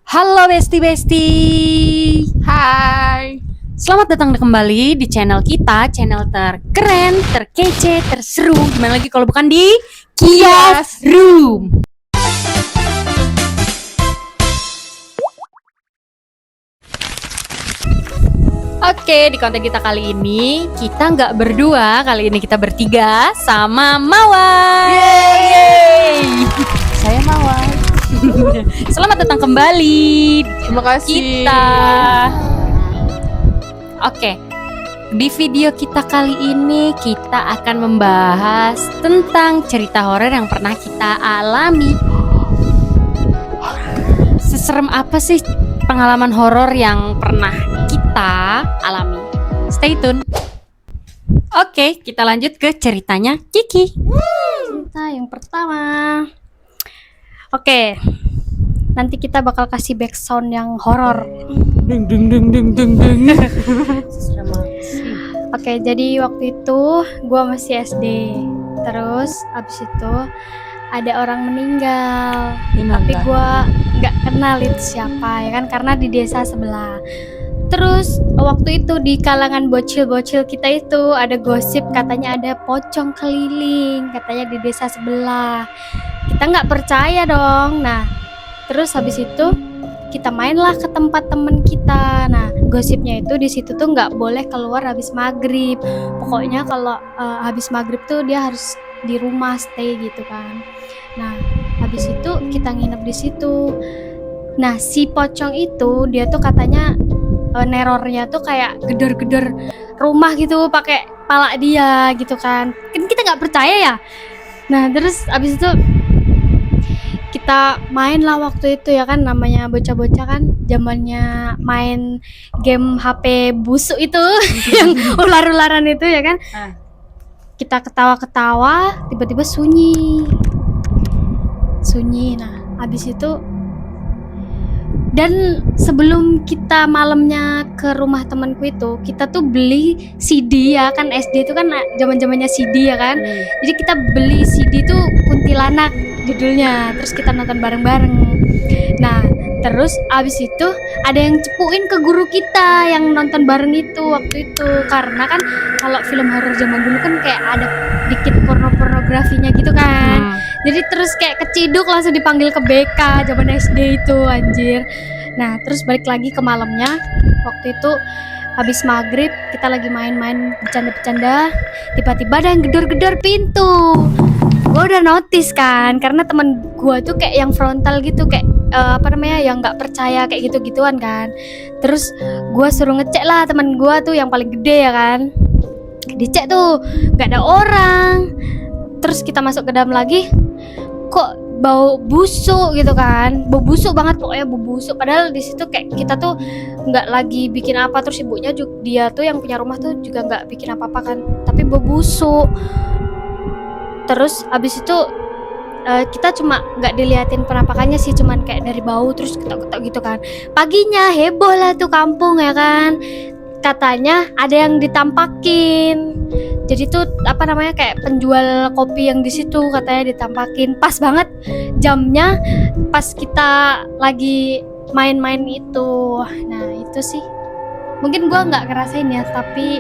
Halo Besti. Hai. Selamat datang kembali di channel kita, channel terkeren, terkece, terseru. Gimana lagi kalau bukan di Kias Room. Oke, di konten kita kali ini kita nggak berdua, kali ini kita bertiga sama Mawar. Yeay. Saya Mawar. Selamat datang kembali. Terima kasih. Kita. Oke. Di video kita kali ini kita akan membahas tentang cerita horor yang pernah kita alami. Seserem apa sih pengalaman horor yang pernah kita alami? Stay tune. Oke, kita lanjut ke ceritanya Kiki. Cerita yang pertama. Oke, nanti kita bakal kasih background yang horor. Ding ding ding ding ding ding. Oke, jadi waktu itu gua masih SD. Terus abis itu ada orang meninggal, tapi gua nggak kenal itu siapa ya kan, karena di desa sebelah. Terus waktu itu di kalangan bocil-bocil kita itu ada gosip katanya ada pocong keliling katanya di desa sebelah. Kita nggak percaya dong. Nah, terus habis itu kita mainlah ke tempat temen kita. Nah, gosipnya itu di situ tuh nggak boleh keluar habis maghrib. Pokoknya kalau habis maghrib tuh dia harus di rumah stay gitu kan. Nah, habis itu kita nginep di situ. Nah, si pocong itu dia tuh katanya nerornya tuh kayak gedor-gedor rumah gitu pakai pala dia gitu kan. Kan kita nggak percaya ya. Nah, terus abis itu kita main lah waktu itu ya kan, namanya bocah-bocah kan zamannya main game HP busuk itu yang ular-ularan itu ya kan. Kita ketawa-ketawa tiba-tiba sunyi. Nah abis itu, dan sebelum kita malamnya ke rumah temanku itu, kita tuh beli CD ya kan, SD itu kan zaman-zamannya CD ya kan. Jadi kita beli CD tuh Kuntilanak judulnya, terus kita nonton bareng-bareng. Nah, terus abis itu ada yang cepuin ke guru kita yang nonton bareng itu waktu itu, karena kan kalau film horor zaman dulu kan kayak ada dikit pornografinya gitu kan. Jadi terus kayak keciduk langsung dipanggil ke BK zaman SD itu anjir. Nah, terus balik lagi ke malamnya. Waktu itu habis maghrib kita lagi main-main bercanda-bercanda, tiba-tiba ada yang gedor-gedor pintu. Gue udah notice kan, karena temen gue tuh kayak yang frontal gitu, kayak yang nggak percaya kayak gitu-gituan kan. Terus gue suruh ngecek lah temen gue tuh yang paling gede ya kan. Dicek tuh nggak ada orang. Terus kita masuk ke dalam lagi, kok bau busuk gitu kan, bau busuk banget pokoknya, bau busuk. Padahal di situ kayak kita tuh nggak lagi bikin apa, terus ibunya juga, dia tuh yang punya rumah tuh juga nggak bikin apa-apa kan, tapi bau busuk. Terus abis itu kita cuma nggak diliatin penampakannya sih, cuman kayak dari bau terus ketok-ketok gitu kan. Paginya heboh lah tuh kampung ya kan, katanya ada yang ditampakin. Jadi tuh kayak penjual kopi yang di situ katanya ditampakin. Pas banget jamnya pas kita lagi main-main itu. Nah, itu sih. Mungkin gua nggak ngerasain ya, tapi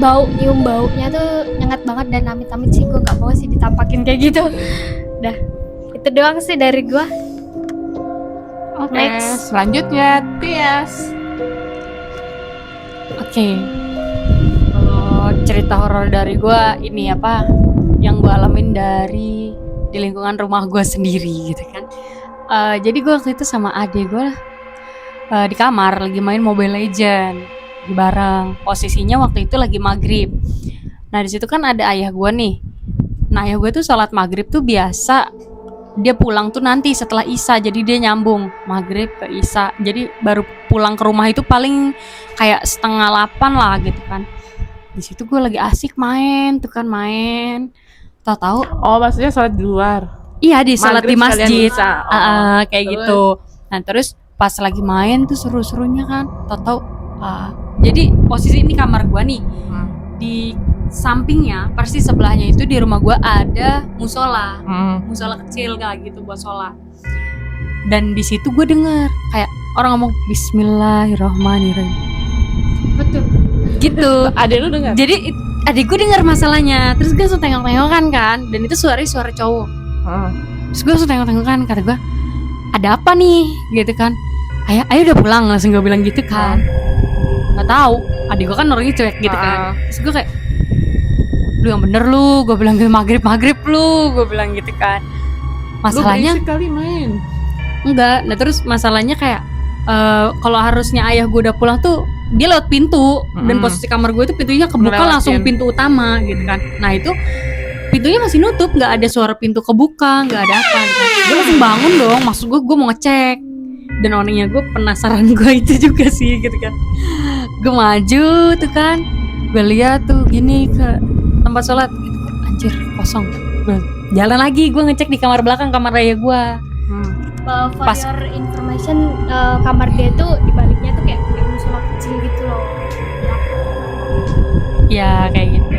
nyium baunya tuh nyengat banget, dan amit-amit sih gua nggak mau sih ditampakin kayak gitu. Dah. Itu doang sih dari gua. Oke, Next. selanjutnya Tias. Oke. Kalau cerita horor dari gue ini yang gue alamin di lingkungan rumah gue sendiri gitu kan. Jadi gue waktu itu sama adik gue di kamar lagi main Mobile Legend bareng. Posisinya waktu itu lagi maghrib. Nah di situ kan ada ayah gue nih. Nah ayah gue tuh sholat maghrib tuh biasa dia pulang tuh nanti setelah Isya, jadi dia nyambung maghrib ke Isya, jadi baru pulang ke rumah itu paling kayak 7:30 lah gitu kan. Di situ gue lagi asik main, tahu-tahu Maksudnya sholat di luar. iya di sholat di Maghrib sekalian masjid. Isya. Kayak Terus? gitu. Nah terus pas lagi main tuh seru-serunya kan, tahu-tahu jadi posisi ini kamar gue nih, di sampingnya persis sebelahnya itu di rumah gue ada musola kecil kayak gitu buat sholat. Dan di situ gue denger kayak orang ngomong Bismillahirrahmanirrahim Betul. gitu. Adek lu dengar? Jadi adik gue denger masalahnya, terus gue langsung tengok-tengokan kan, dan itu suara cowok. Terus gue langsung tengok-tengokan, kata gue ada apa nih gitu kan. Ayo udah pulang, langsung gue bilang gitu kan. Nggak tahu, adik gue kan orangnya cuek gitu kan. Terus gue kayak, lu yang bener lu, gue bilang gue maghrib lu, gue bilang gitu kan. Masalahnya lu berisik kali main. enggak. Nah terus masalahnya kayak kalau harusnya ayah gue udah pulang tuh dia lewat pintu, dan posisi kamar gue itu pintunya kebuka langsung pintu utama gitu kan. Nah itu pintunya masih nutup, nggak ada suara pintu kebuka, nggak ada apa gitu. Gue langsung bangun dong, maksud gue mau ngecek, dan orangnya gue penasaran gue itu juga sih gitu kan. Gue maju tuh kan, gue lihat tuh gini ke tempat sholat gitu, anjir kosong. Gue jalan lagi, gue ngecek di kamar belakang, kamar ayah gue. For your information, kamar dia tuh di baliknya tuh kayak musola kecil gitu loh. Ya kayak gitu.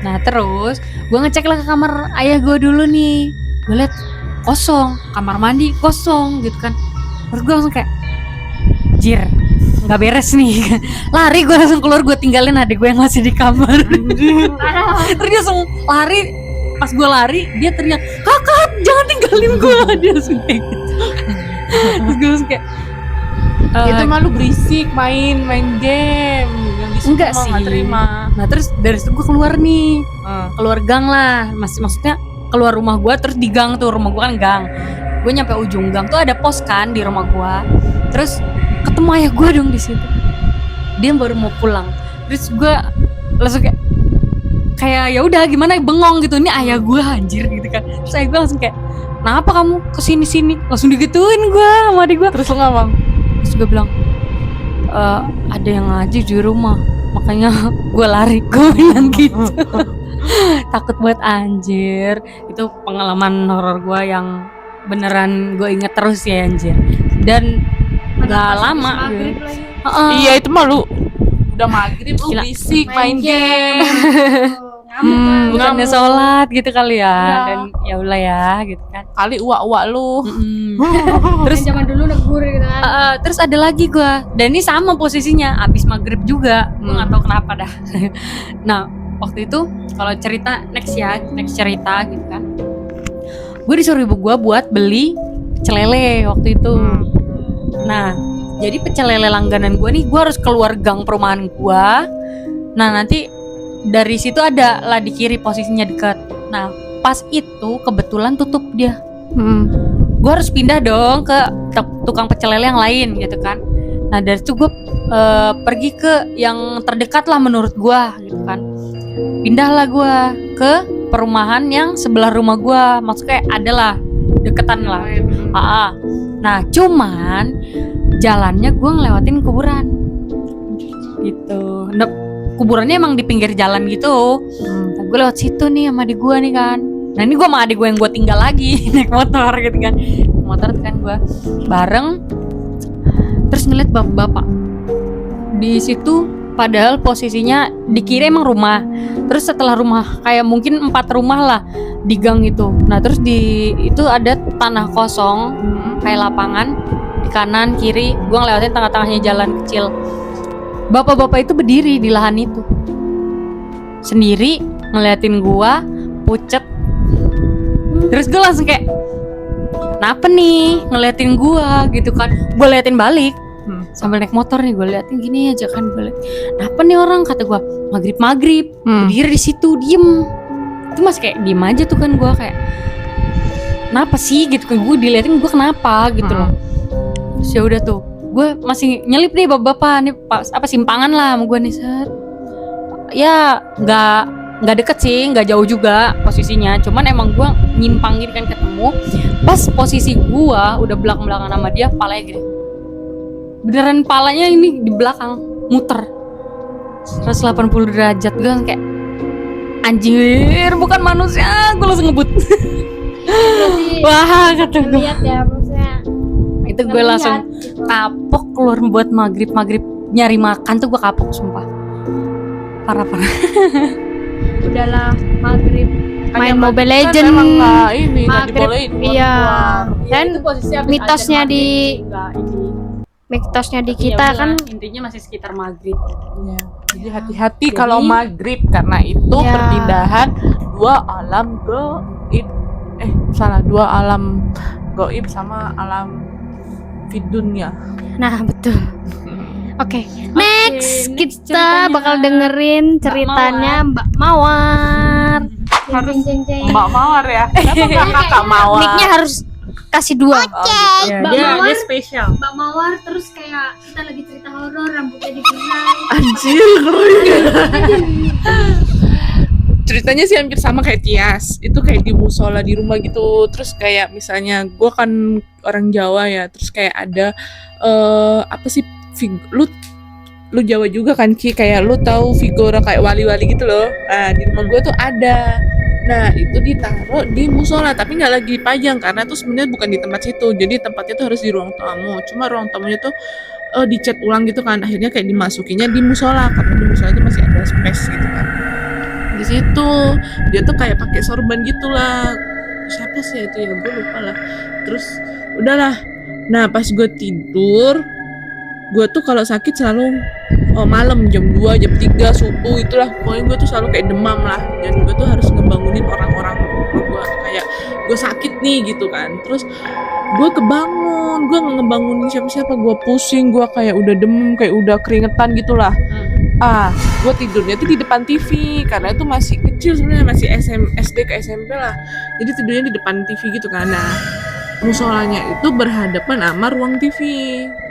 Nah terus gue ngecek lah ke kamar ayah gue dulu nih. Gue liat kosong, kamar mandi kosong gitu kan. Terus gue langsung kayak jir, nggak beres nih. Lari gue langsung keluar, gue tinggalin adik gue yang masih di kamar. Terus dia langsung lari. Pas gue lari dia teriak, kakak jangan tinggalin gue. Dia langsung kayak gitu. Terus gue langsung kayak Itu malu berisik main game yang di enggak semua sih. nggak terima. Nah terus dari situ gue keluar nih, keluar gang lah, maksudnya keluar rumah gue, terus di gang tuh, rumah gue kan gang, gue nyampe ujung gang tuh ada pos kan di rumah gue, terus ketemu ayah gue dong di situ, dia baru mau pulang, terus gue langsung kayak ya udah gimana, bengong gitu, ini ayah gue anjir gitu kan, terus ayah gue langsung kayak kenapa kamu kesini langsung digituin gue sama adik gue. Terus lu ngomong, Terus gue bilang ada yang ngaji di rumah, makanya gue lari, gue bilang gitu. Takut banget anjir. Itu pengalaman horor gue yang beneran gue inget terus ya anjir. Dan gak lama gitu. iya itu malu udah maghrib lu Gila. berisik main game. Bukannya ngamuk. sholat gitu kali ya. Iya. Dan ya udah ya gitu kan. Kali uak lu. Terus zaman dulu negur gitu kan. terus ada lagi gue, dan ini sama posisinya abis maghrib juga, gue nggak tahu kenapa dah. Nah waktu itu kalau cerita next cerita gitu kan, gue disuruh ibu gue buat beli pecel lele waktu itu. Nah jadi pecel lele langganan gue nih, gue harus keluar gang perumahan gue. Nah nanti dari situ ada lah di kiri, posisinya dekat. Nah pas itu kebetulan tutup dia. Gue harus pindah dong ke tukang pecel lele yang lain gitu kan. Nah dari itu gue pergi ke yang terdekat lah menurut gue gitu kan. Pindahlah gue ke perumahan yang sebelah rumah gue, maksudnya ada lah deketan lah. Nah cuman jalannya gue ngelewatin kuburan gitu. Nah, kuburannya emang di pinggir jalan gitu. Nah, gue lewat situ nih sama adik gue nih kan. Nah ini gue sama adik gue yang gue tinggal lagi naik motor gitu kan. Motor kan gue bareng. Terus ngeliat bapak-bapak di situ, padahal posisinya di kiri emang rumah. Terus setelah rumah kayak mungkin 4 rumah lah di gang itu. Nah terus di itu ada tanah kosong kayak lapangan di kanan kiri. Gue ngelewatin tengah-tengahnya jalan kecil. Bapak-bapak itu berdiri di lahan itu sendiri ngeliatin gue pucet. Terus gue langsung kayak kenapa nih ngeliatin gue gitu kan. Gue liatin balik sambil naik motor nih, gue liatin gini aja kan. Gue liat kenapa nih orang, kata gue maghrib berdiri di situ diem. Itu masih kayak diem aja tuh kan. Gue kayak kenapa sih gitu kan, gue diliatin gue kenapa gitu loh. Terus ya udah tuh gue masih nyelip nih bapak-bapak nih apa simpangan lah sama gue nih set. Ya nggak deket sih, nggak jauh juga posisinya, cuman emang gue nyimpang gitu kan ketemu. Pas posisi gue udah belakang-belakangan sama dia, palanya gini, beneran palanya ini di belakang muter 180 derajat. Gue kayak anjir bukan manusia, gue langsung ngebut. Wah kata gue, Lihat ya maksudnya. itu gue langsung kapok keluar buat maghrib nyari makan tuh. Gue kapok sumpah, parah. Udahlah maghrib main Hanya Mobile maghrib kan Legend. emang nggak Maghrib, dibolehin keluar. iya. Ya, Dan itu posisi habis mitosnya azan di maghrib, enggak ini. mitosnya di Tapi kita ya kan udahlah, intinya masih sekitar maghrib. Iya. Jadi hati-hati Jadi- kalau maghrib karena itu Iya. perpindahan dua alam gaib. Dua alam gaib sama alam fidunya. nah betul. Oke, next next kita ceritanya. bakal dengerin ceritanya Mbak Mawar. Harus Jeng, jeng, jeng. Mbak Mawar ya. Kenapa nggak Kakak Mawar? Mic-nya harus kasih 2. Ya, Mbak dia Mawar. spesial. Mbak Mawar terus kayak kita lagi cerita horor, rambutnya digerai. Anjir, keren. Ceritanya sih hampir sama kayak Tias. Itu kayak di musola di rumah gitu. Terus kayak misalnya gue kan orang Jawa ya. Terus kayak ada apa sih lu Jawa juga kan Ki, kayak lu tahu figura kayak wali-wali gitu loh. Nah, di rumah gue tuh ada. Nah, itu ditaruh di musola tapi nggak lagi dipajang karena tuh sebenarnya bukan di tempat situ. Jadi tempatnya tuh harus di ruang tamu. Cuma ruang tamunya tuh dicat ulang gitu kan. Akhirnya kayak dimasukinya di musola karena di musola itu masih ada space gitu kan. Di situ dia tuh kayak pakai sorban gitulah. Siapa sih itu ya, gue lupa lah. Terus udahlah. Nah, pas gue tidur, gue tuh kalau sakit selalu malam jam 2, jam 3 subuh itulah. Pokoknya gue tuh selalu kayak demam lah. Dan gue tuh harus ngebangunin orang-orang gue, kayak gue sakit nih gitu kan. Terus gue kebangun, gue nggak ngebangunin siapa-siapa, gue pusing, gue kayak udah demam, kayak udah keringetan gitulah. Gue tidurnya tuh di depan TV karena itu masih kecil sebenarnya, masih SD ke SMP lah. Jadi tidurnya di depan TV gitu kan. Nah, musolanya itu berhadapan sama ruang TV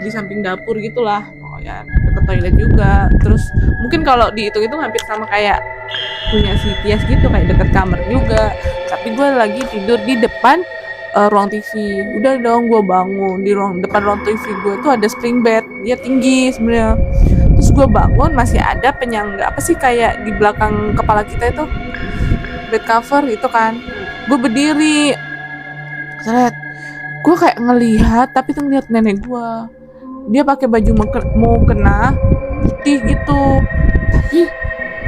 di samping dapur gitulah. Oh ya, deket toilet juga. Terus mungkin kalau dihitung-hitung hampir sama kayak punya si Tias gitu, kayak deket kamar juga. Tapi gue lagi tidur di depan ruang TV. Udah dong, gue bangun di depan ruang TV gue tuh ada spring bed, dia tinggi sebenarnya. Terus gue bangun masih ada penyangga apa sih kayak di belakang kepala kita itu bed cover itu kan. Gue berdiri, seret. Gue kayak ngelihat tapi tuh ngeliat nenek gue. Dia pakai baju mau kena putih gitu. Tapi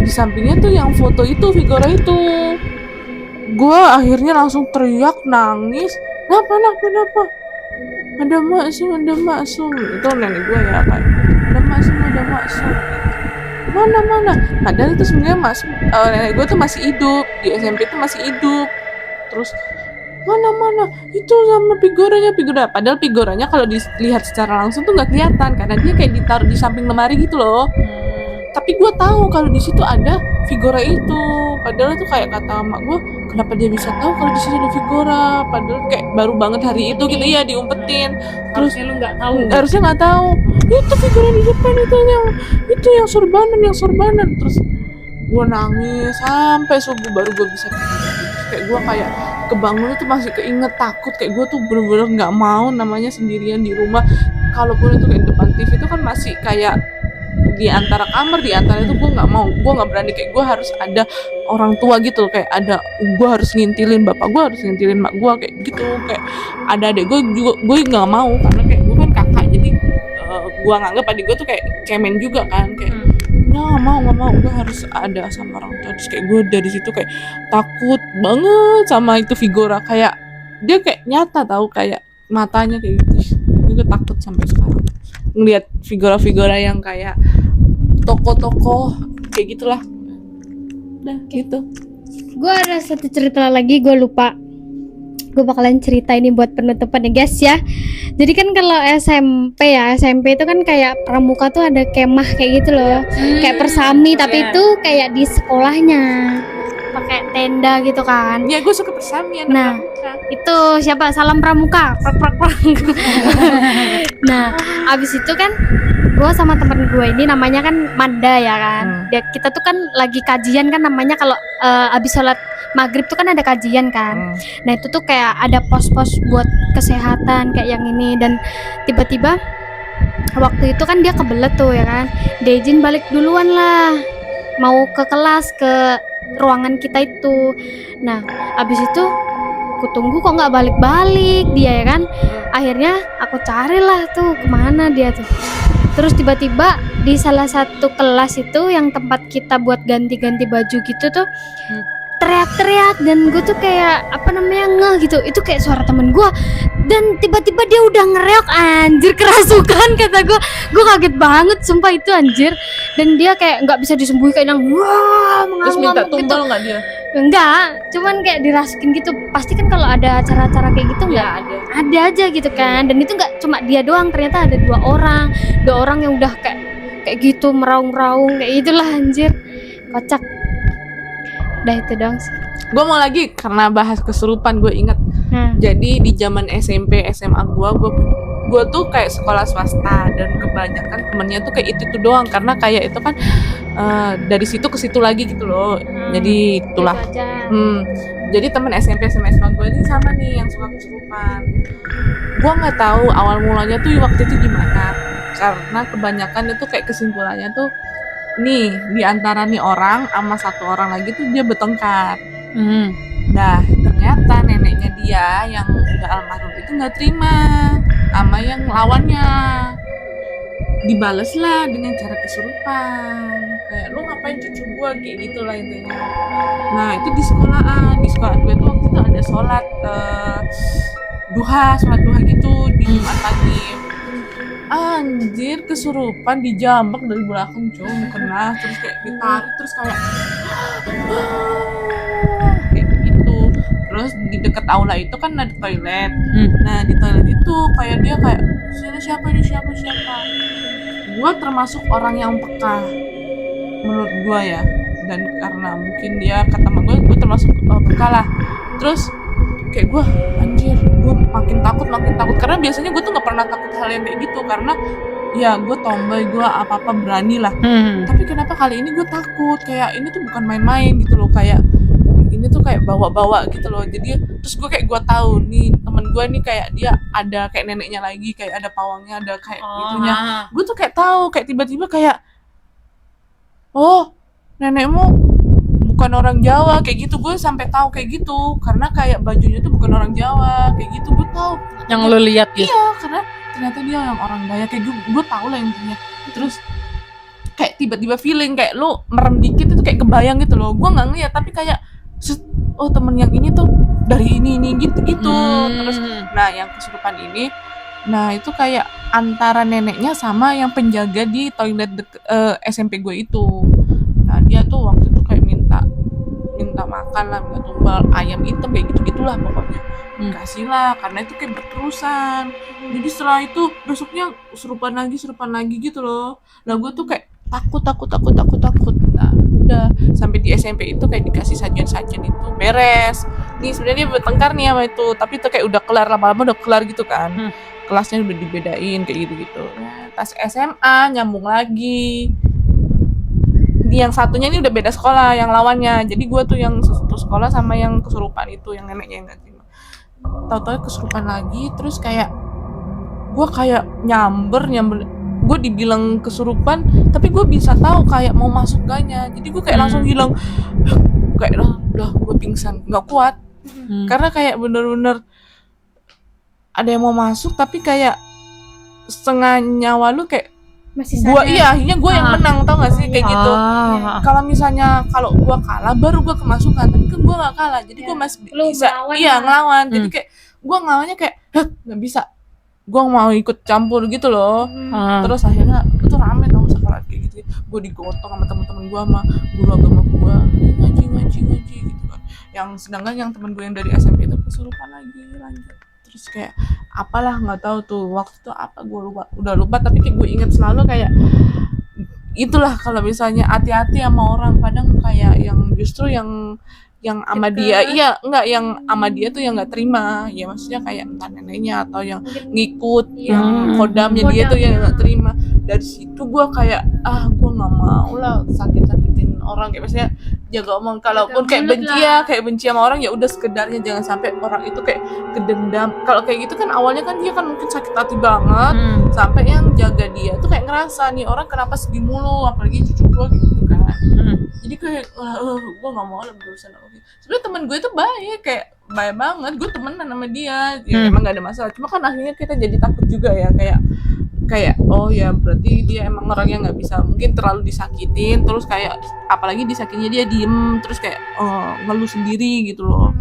di sampingnya tuh yang foto itu figura itu. Gue akhirnya langsung teriak nangis. Kenapa? Ada maksum. Itu nenek gue ya kan. Ada maksum. Mana? Padahal itu sebenarnya nenek gue tuh masih hidup. Di SMP tuh masih hidup. Terus mana itu sama figura. Padahal figuranya kalau dilihat secara langsung tuh nggak kelihatan karena dia kayak ditaruh di samping lemari gitu loh. Tapi gue tahu kalau di situ ada figura itu. Padahal tuh kayak kata emak gue, kenapa dia bisa tahu kalau di situ ada figura? Padahal kayak baru banget hari itu gitu ya diumpetin. Terus Harusnya lu nggak tahu. harusnya nggak tahu. Itu figura di depan itu yang sorbanan. Terus gue nangis sampai subuh baru gue bisa tidur. Kayak gue kayak kebangun itu masih keinget takut, kayak gue tuh bener-bener nggak mau namanya sendirian di rumah. Kalaupun itu kayak depan TV itu kan masih kayak di antara kamar, di antara itu gue nggak berani, kayak gue harus ada orang tua gitu, kayak ada gue harus ngintilin bapak gue, harus ngintilin mak gue kayak gitu, kayak ada adik gue juga gue nggak mau karena kayak gue kan kakak, jadi gue nganggap adik gue tuh kayak cemen juga kan, kayak nggak mau gue harus ada sama orang tua. Terus kayak gue dari situ kayak takut banget sama itu figura, kayak dia kayak nyata tahu, kayak matanya kayak gitu. Gue takut sampai sekarang ngelihat figura-figura yang kayak tokoh-tokoh kayak gitulah. Udah gitu. Gue ada satu cerita lagi, gue lupa. Gue bakalan cerita ini buat penutupan ya guys ya. Jadi kan kalau SMP itu kan kayak pramuka tuh ada kemah kayak gitu loh, kayak persami, tapi itu kayak di sekolahnya pakai tenda gitu kan. Ya gue suka persamian. Nah, itu siapa? Salam pramuka. Prak. Nah, abis itu kan gue sama temen gue ini namanya kan Manda ya kan. Kita tuh kan lagi kajian kan, namanya kalau abis sholat maghrib tuh kan ada kajian kan. Nah itu tuh kayak ada pos-pos buat kesehatan kayak yang ini. Dan tiba-tiba waktu itu kan dia kebelet tuh ya kan, dia izin balik duluan lah, mau ke kelas, ke ruangan kita itu. Nah abis itu aku tunggu kok nggak balik-balik dia ya kan. Akhirnya aku carilah tuh kemana dia tuh. Terus tiba-tiba di salah satu kelas itu yang tempat kita buat ganti-ganti baju gitu tuh, teriak-teriak dan gue tuh kayak apa namanya ngeh gitu, itu kayak suara temen gue, dan tiba-tiba dia udah ngereok, anjir kerasukan kata gue kaget banget sumpah itu anjir, dan dia kayak nggak bisa disembuhin kayak yang wah Terus minta mengamuk gitu. tumbal nggak dia? Enggak, cuman kayak dirasukin gitu. Pasti kan kalau ada acara-acara kayak gitu nggak ada aja gitu kan, dan itu nggak cuma dia doang, ternyata ada dua orang yang udah kayak gitu meraung-raung kayak gitulah anjir, kocak. Udah itu doang sih. Gue mau lagi karena bahas kesurupan, gue inget. Jadi di zaman SMP SMA gue tuh kayak sekolah swasta, dan kebanyakan temennya tuh kayak itu doang, karena kayak itu kan dari situ ke situ lagi gitu loh. Jadi itulah. Gitu aja. Jadi temen SMP SMA gue ini sama nih yang suka kesurupan. Gue nggak tahu awal mulanya tuh waktu itu gimana, karena kebanyakan itu kayak kesimpulannya tuh nih di antara nih orang sama satu orang lagi tuh dia bertengkar. Nah ternyata neneknya dia yang udah almarhum itu nggak terima sama yang lawannya, dibales lah dengan cara kesurupan, kayak lu ngapain cucu gua, kayak gitulah intinya. Nah itu di sekolah gue tuh waktu itu ada sholat sholat duha gitu di Jumat pagi. Anjir kesurupan, dijambak dari belakang cowok kena, terus kayak ditarik, terus kayak kayak gitu. Terus di dekat aula itu kan ada toilet. Nah di toilet itu kayak dia kayak sini siapa. Gua termasuk orang yang peka menurut gua ya, dan karena mungkin dia kata sama gue termasuk peka lah. Terus kayak gue anjir, gue makin takut karena biasanya gue tuh nggak pernah takut hal yang kayak gitu, karena ya gue tomboy, gue apa berani lah. Tapi kenapa kali ini gue takut, kayak ini tuh bukan main-main gitu loh, kayak ini tuh kayak bawa gitu loh. Jadi terus gue kayak gue tahu nih temen gue nih kayak dia ada kayak neneknya lagi, kayak ada pawangnya, ada kayak gitunya. Gue tuh kayak tahu, kayak tiba-tiba kayak oh nenekmu bukan orang Jawa, kayak gitu. Gue sampai tahu kayak gitu karena kayak bajunya tuh bukan orang Jawa, kayak gitu. Gue tahu Yang lo lihat gitu. iya, karena ternyata dia yang orang Dayak, kayak gue tahu lah intinya. Terus kayak tiba-tiba feeling kayak lo merem dikit itu kayak kebayang gitu loh. Gue nggak ngeliat tapi kayak oh temen yang ini tuh dari ini gitu. Terus nah yang kesurupan ini, nah itu kayak antara neneknya sama yang penjaga di toilet SMP gue itu. Nah dia tuh waktu itu kayak minta makan lah, minta tumbal ayam hitam kayak gitulah pokoknya. Kasih lah, karena itu kayak berterusan. Jadi setelah itu besoknya kesurupan lagi gitu loh. Nah gue tuh kayak takut. Nah udah sampai di SMP itu kayak dikasih sajian itu beres. Nih sebenarnya dia bertengkar nih sama itu, tapi itu kayak udah kelar, lama-lama udah kelar gitu kan. Kelasnya udah dibedain kayak gitu. Nah, pas SMA nyambung lagi. Yang satunya ini udah beda sekolah, yang lawannya. Jadi gue tuh yang satu sekolah sama yang kesurupan itu, yang neneknya yang gak terima. Tahu-tahu kesurupan lagi, terus kayak gue kayak nyamber. Gue dibilang kesurupan, tapi gue bisa tahu kayak mau masuk gaknya. Jadi gue kayak langsung hilang, kayak udah gue pingsan, nggak kuat. Karena kayak bener-bener ada yang mau masuk, tapi kayak setengah nyawa lu kayak Masih gua akhirnya gue yang menang, tau gak sih kayak gitu. Kalau misalnya kalau gue kalah baru gue kemasukan, tapi kan gue gak kalah, jadi gue masih bisa ngelawan. Jadi kayak gue ngelawannya kayak nggak bisa, gue mau ikut campur gitu loh. Terus akhirnya itu rame tau sekolah kayak gitu. Gue digotong sama temen-temen gue, sama guru agama gue, ngaji gitu kan. Yang sedangkan yang temen gue yang dari SMP itu kesurupan lagi lanjut. Terus kayak apalah nggak tahu tuh waktu itu apa, gue udah lupa, tapi kayak gue inget selalu kayak itulah. Kalau misalnya hati-hati sama orang, kadang kayak yang justru yang sama dia, yang sama dia tuh yang nggak terima ya, maksudnya kayak entah neneknya atau yang ngikut, yang kodamnya dia tuh yang nggak terima. Dari situ gue kayak gue nggak mau lah sakitin orang, kayak maksudnya jaga omong. Kalaupun kayak benci sama orang, ya udah sekedarnya, jangan sampai orang itu kayak kedendam. Kalau kayak gitu kan awalnya kan dia kan mungkin sakit hati banget, sampai yang jaga dia tuh kayak ngerasa nih orang kenapa sedih mulu, apalagi cucu gue gitu kan. Jadi kayak gue nggak mau lah berurusan sama dia. Sebenarnya teman gue itu baik, kayak baik banget, gue temenan sama dia, ya emang gak ada masalah. Cuma kan akhirnya kita jadi takut juga ya, kayak oh ya berarti dia emang orang yang nggak bisa, mungkin terlalu disakitin, terus kayak apalagi disakitnya dia diem, terus kayak ngeluh sendiri gitu loh.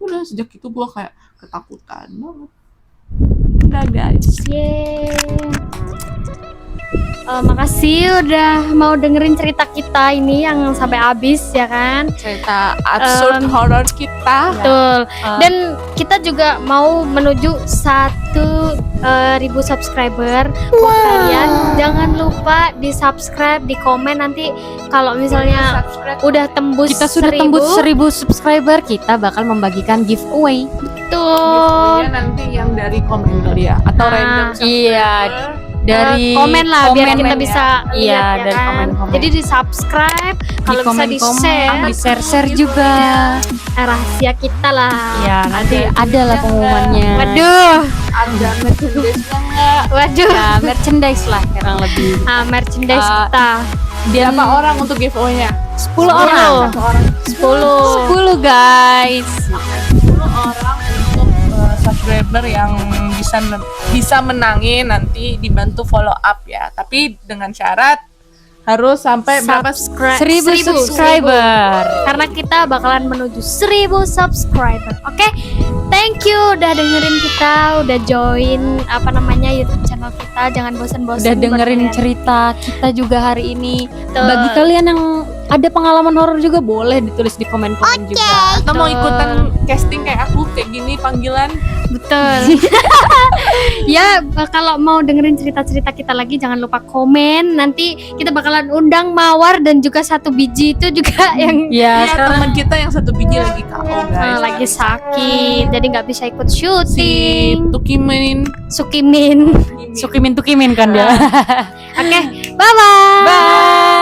Udah sejak itu gue kayak ketakutan banget. Udah guys. Yeay. Makasih udah mau dengerin cerita kita ini yang sampai habis ya kan. Cerita absurd horror kita. Betul. Dan kita juga mau menuju 1.000 subscriber. Buat kalian jangan lupa di subscribe, di komen, nanti kalau misalnya udah tembus Kita sudah 1.000, tembus 1.000 subscriber, kita bakal membagikan giveaway. betul. Giveaway-nya nanti yang dari komen kali ya, atau random Iya, dari komen lah biar komen kita ya. bisa Iya, lihat ya dari kan. komen-komen. Jadi di subscribe, kalau bisa di share, di share juga. rahasia kita lah. Ya, nanti ada lah pengumumannya. Waduh, ada merchandise-nya nggak? waduh. Ya, merchandise lah kurang lebih. Merchandise Ah, kita Berapa orang untuk giveaway-nya? 10 orang. 10 guys. 10 orang untuk subscriber yang bisa menangin, nanti dibantu follow up ya. Tapi dengan syarat harus sampai berapa? 1.000 subscriber. Karena kita bakalan menuju 1.000 subscriber. Oke, thank you udah dengerin kita, udah join YouTube channel kita. Jangan bosan-bosan Udah dengerin buat cerita kita juga hari ini. Betul. Bagi kalian yang ada pengalaman horor juga boleh ditulis di komen-komen juga. Atau mau Betul. ikutan casting kayak aku kayak gini panggilan? Betul. Ya, kalau mau dengerin cerita-cerita kita lagi jangan lupa komen. Nanti kita bakalan undang Mawar dan juga satu biji itu juga yang Ya, Ya, teman kita yang satu biji lagi KO guys. lagi sakit, jadi nggak bisa ikut Si syuting. Tukimin. Sukimin. Sukimin tukimin kan dia. Oke, bye bye. Bye.